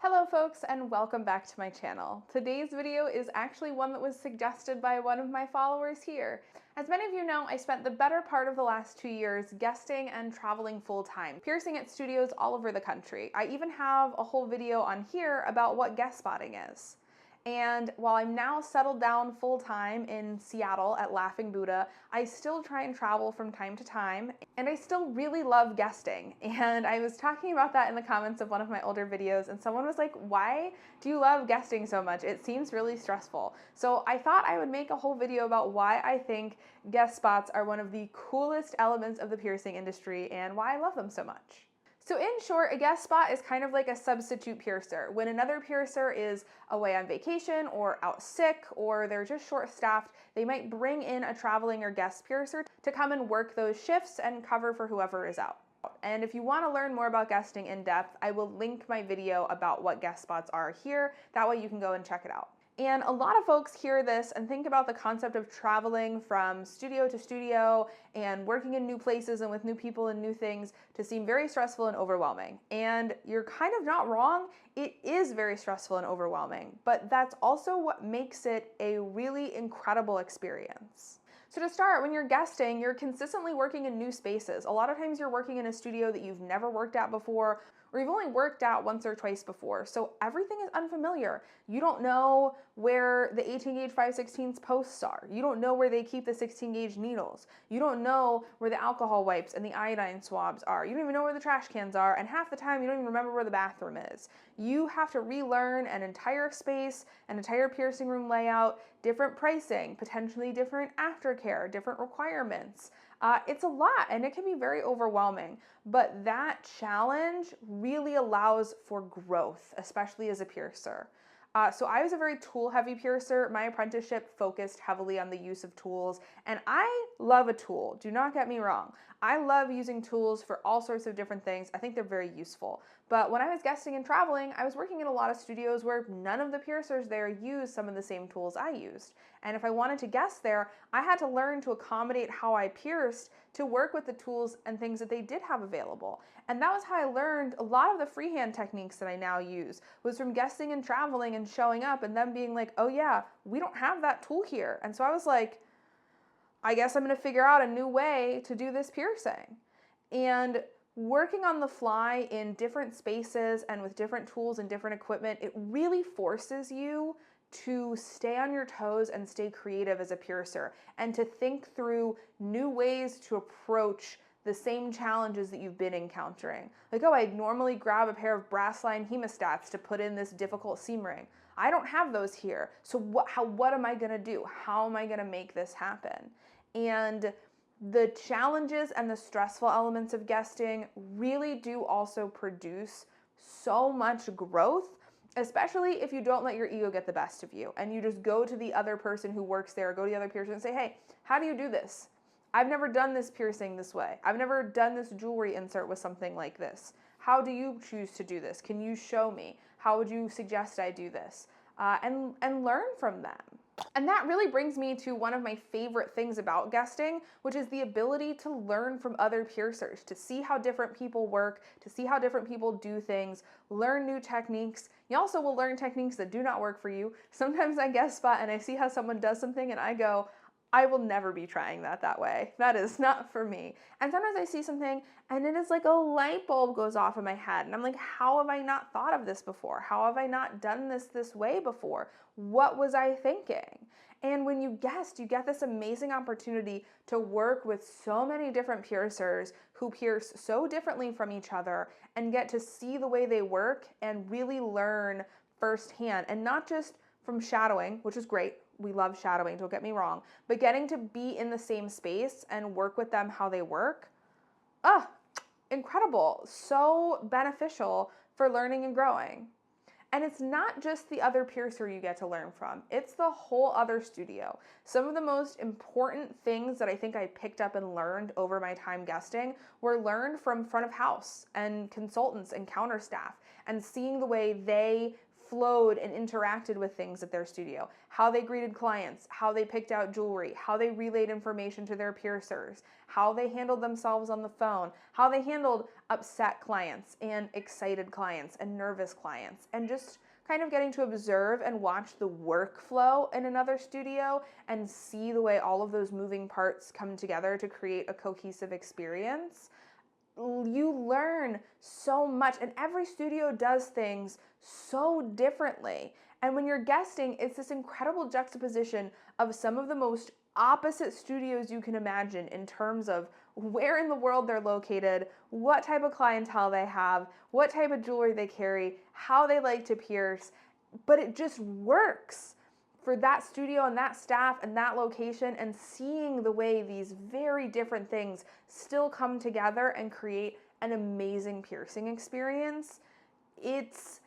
Hello folks, and welcome back to my channel. Today's video is actually one that was suggested by one of my followers here. As many of you know, I spent the better part of the last 2 years guesting and traveling full-time, piercing at studios all over the country. I even have a whole video on here about what guest spotting is. And while I'm now settled down full-time in Seattle at Laughing Buddha, I still try and travel from time to time, and I still really love guesting. And I was talking about that in the comments of one of my older videos, and someone was like, why do you love guesting so much? It seems really stressful. So I thought I would make a whole video about why I think guest spots are one of the coolest elements of the piercing industry and why I love them so much. So in short, a guest spot is kind of like a substitute piercer. When another piercer is away on vacation or out sick or they're just short-staffed, they might bring in a traveling or guest piercer to come and work those shifts and cover for whoever is out. And if you want to learn more about guesting in depth, I will link my video about what guest spots are here. That way you can go and check it out. And a lot of folks hear this and think about the concept of traveling from studio to studio and working in new places and with new people and new things to seem very stressful and overwhelming. And you're kind of not wrong. It is very stressful and overwhelming, but that's also what makes it a really incredible experience. So to start, when you're guesting, you're consistently working in new spaces. A lot of times you're working in a studio that you've never worked at before, or you've only worked at once or twice before. So everything is unfamiliar. You don't know where the 18 gauge 5/16 posts are. You don't know where they keep the 16 gauge needles. You don't know where the alcohol wipes and the iodine swabs are. You don't even know where the trash cans are. And half the time you don't even remember where the bathroom is. You have to relearn an entire space, an entire piercing room layout, different pricing, potentially different aftercare, different requirements. It's a lot and it can be very overwhelming, but that challenge really allows for growth, especially as a piercer. So I was a very tool-heavy piercer. My apprenticeship focused heavily on the use of tools, and I love a tool. Do not get me wrong. I love using tools for all sorts of different things. I think they're very useful. But when I was guesting and traveling, I was working in a lot of studios where none of the piercers there used some of the same tools I used. And if I wanted to guest there, I had to learn to accommodate how I pierced to work with the tools and things that they did have available. And that was how I learned a lot of the freehand techniques that I now use, was from guesting and traveling and showing up and them being like, oh yeah, we don't have that tool here. And so I was like, I guess I'm gonna figure out a new way to do this piercing. And working on the fly in different spaces and with different tools and different equipment, it really forces you to stay on your toes and stay creative as a piercer and to think through new ways to approach the same challenges that you've been encountering. Like, oh, I'd normally grab a pair of brass line hemostats to put in this difficult seam ring. I don't have those here. So what am I gonna do? How am I gonna make this happen? And the challenges and the stressful elements of guesting really do also produce so much growth, especially if you don't let your ego get the best of you and you just go to the other person who works there, go to the other piercer and say, hey, how do you do this? I've never done this piercing this way. I've never done this jewelry insert with something like this. How do you choose to do this? Can you show me? How would you suggest I do this? And learn from them. And that really brings me to one of my favorite things about guesting, which is the ability to learn from other piercers, to see how different people work, to see how different people do things, learn new techniques. You also will learn techniques that do not work for you. Sometimes I guest spot and I see how someone does something and I go, I will never be trying that way. That is not for me. And sometimes I see something and it is like a light bulb goes off in my head. And I'm like, how have I not thought of this before? How have I not done this way before? What was I thinking? And when you guest, you get this amazing opportunity to work with so many different piercers who pierce so differently from each other and get to see the way they work and really learn firsthand, and not just from shadowing, which is great. We love shadowing, don't get me wrong, but getting to be in the same space and work with them how they work, incredible, so beneficial for learning and growing. And it's not just the other piercer you get to learn from, it's the whole other studio. Some of the most important things that I think I picked up and learned over my time guesting were learned from front of house and consultants and counter staff, and seeing the way they flowed and interacted with things at their studio, how they greeted clients, how they picked out jewelry, how they relayed information to their piercers, how they handled themselves on the phone, how they handled upset clients and excited clients and nervous clients, and just kind of getting to observe and watch the workflow in another studio and see the way all of those moving parts come together to create a cohesive experience. You learn so much, and every studio does things so differently. And when you're guesting, it's this incredible juxtaposition of some of the most opposite studios you can imagine in terms of where in the world they're located, what type of clientele they have, what type of jewelry they carry, how they like to pierce, but it just works for that studio and that staff and that location, and seeing the way these very different things still come together and create an amazing piercing experience. It's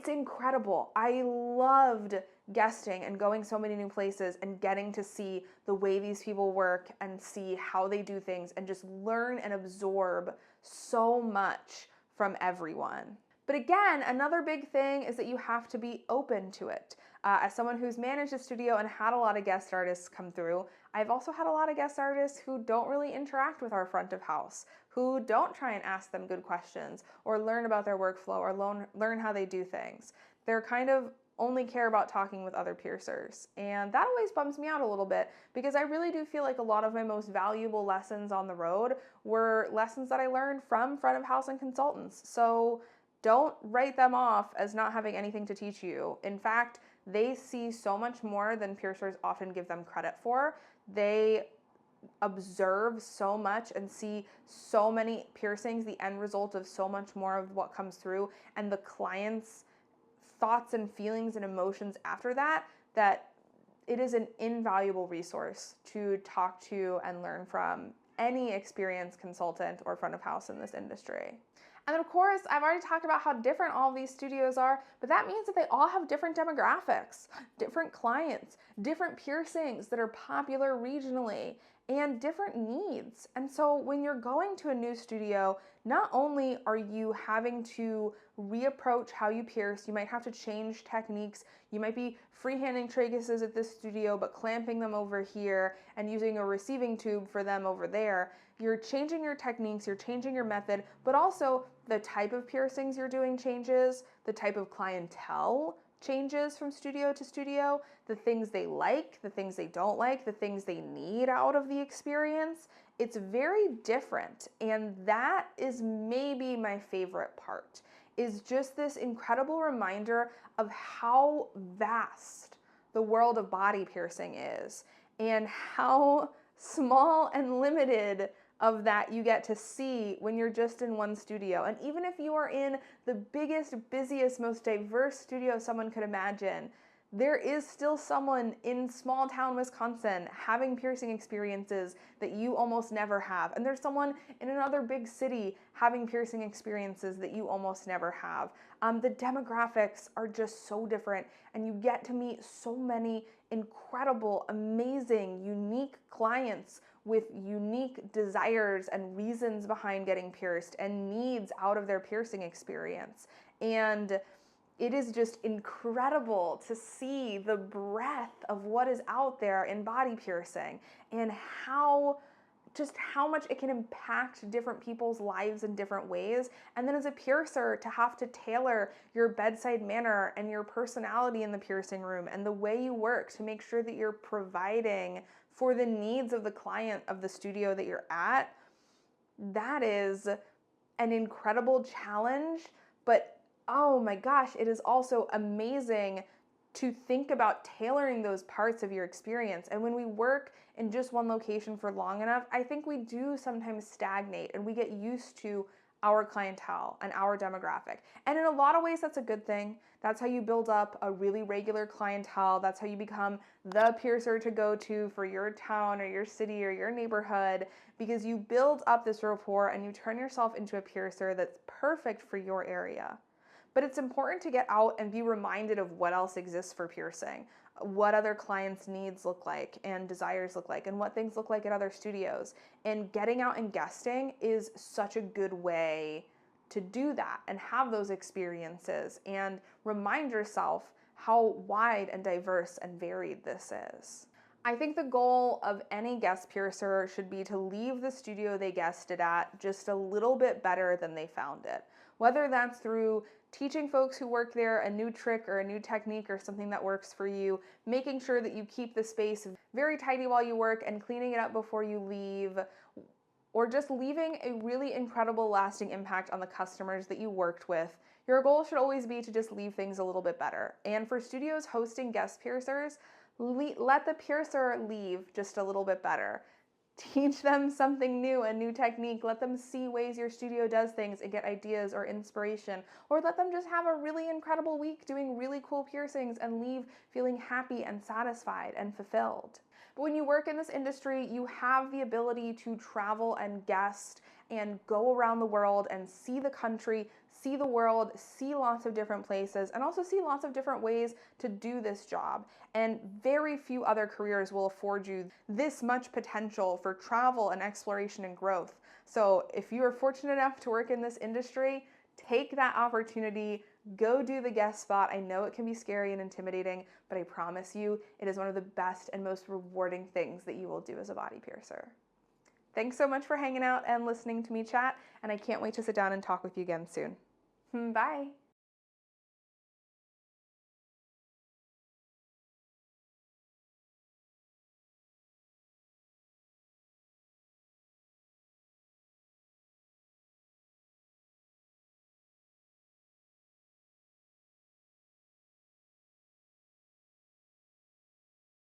incredible. I loved guesting and going so many new places and getting to see the way these people work and see how they do things and just learn and absorb so much from everyone. But again, another big thing is that you have to be open to it. As someone who's managed a studio and had a lot of guest artists come through, I've also had a lot of guest artists who don't really interact with our front of house, who don't try and ask them good questions or learn about their workflow or learn how they do things. They're kind of only care about talking with other piercers. And that always bums me out a little bit, because I really do feel like a lot of my most valuable lessons on the road were lessons that I learned from front of house and consultants. So don't write them off as not having anything to teach you. In fact, they see so much more than piercers often give them credit for. They observe so much and see so many piercings, the end result of so much more of what comes through, and the client's thoughts and feelings and emotions after that, that it is an invaluable resource to talk to and learn from any experienced consultant or front of house in this industry. And then of course, I've already talked about how different all of these studios are, but that means that they all have different demographics, different clients, different piercings that are popular regionally, and different needs. And so when you're going to a new studio, not only are you having to reapproach how you pierce, you might have to change techniques. You might be freehanding tragus at this studio, but clamping them over here and using a receiving tube for them over there. You're changing your techniques, you're changing your method, but also the type of piercings you're doing changes, the type of clientele changes from studio to studio, the things they like, the things they don't like, the things they need out of the experience. It's very different, and that is maybe my favorite part, is just this incredible reminder of how vast the world of body piercing is, and how small and limited of that you get to see when you're just in one studio. And even if you are in the biggest, busiest, most diverse studio someone could imagine, there is still someone in small town Wisconsin having piercing experiences that you almost never have. And there's someone in another big city having piercing experiences that you almost never have. The demographics are just so different, and you get to meet so many incredible, amazing, unique clients with unique desires and reasons behind getting pierced and needs out of their piercing experience. And it is just incredible to see the breadth of what is out there in body piercing, and how much it can impact different people's lives in different ways. And then as a piercer, to have to tailor your bedside manner and your personality in the piercing room and the way you work to make sure that you're providing for the needs of the client of the studio that you're at, that is an incredible challenge. But oh my gosh, it is also amazing to think about tailoring those parts of your experience. And when we work in just one location for long enough, I think we do sometimes stagnate, and we get used to our clientele and our demographic. And in a lot of ways, that's a good thing. That's how you build up a really regular clientele. That's how you become the piercer to go to for your town or your city or your neighborhood, because you build up this rapport and you turn yourself into a piercer that's perfect for your area. But it's important to get out and be reminded of what else exists for piercing, what other clients' needs look like and desires look like, and what things look like at other studios. And getting out and guesting is such a good way to do that and have those experiences and remind yourself how wide and diverse and varied this is. I think the goal of any guest piercer should be to leave the studio they guested at just a little bit better than they found it. Whether that's through teaching folks who work there a new trick or a new technique or something that works for you, making sure that you keep the space very tidy while you work and cleaning it up before you leave, or just leaving a really incredible lasting impact on the customers that you worked with. Your goal should always be to just leave things a little bit better. And for studios hosting guest piercers, let the piercer leave just a little bit better. Teach them something new, a new technique. Let them see ways your studio does things and get ideas or inspiration. Or let them just have a really incredible week doing really cool piercings and leave feeling happy and satisfied and fulfilled. But when you work in this industry, you have the ability to travel and guest and go around the world and see the country, see the world, see lots of different places, and also see lots of different ways to do this job. And very few other careers will afford you this much potential for travel and exploration and growth. So if you are fortunate enough to work in this industry, take that opportunity, go do the guest spot. I know it can be scary and intimidating, but I promise you, it is one of the best and most rewarding things that you will do as a body piercer. Thanks so much for hanging out and listening to me chat, and I can't wait to sit down and talk with you again soon. Bye.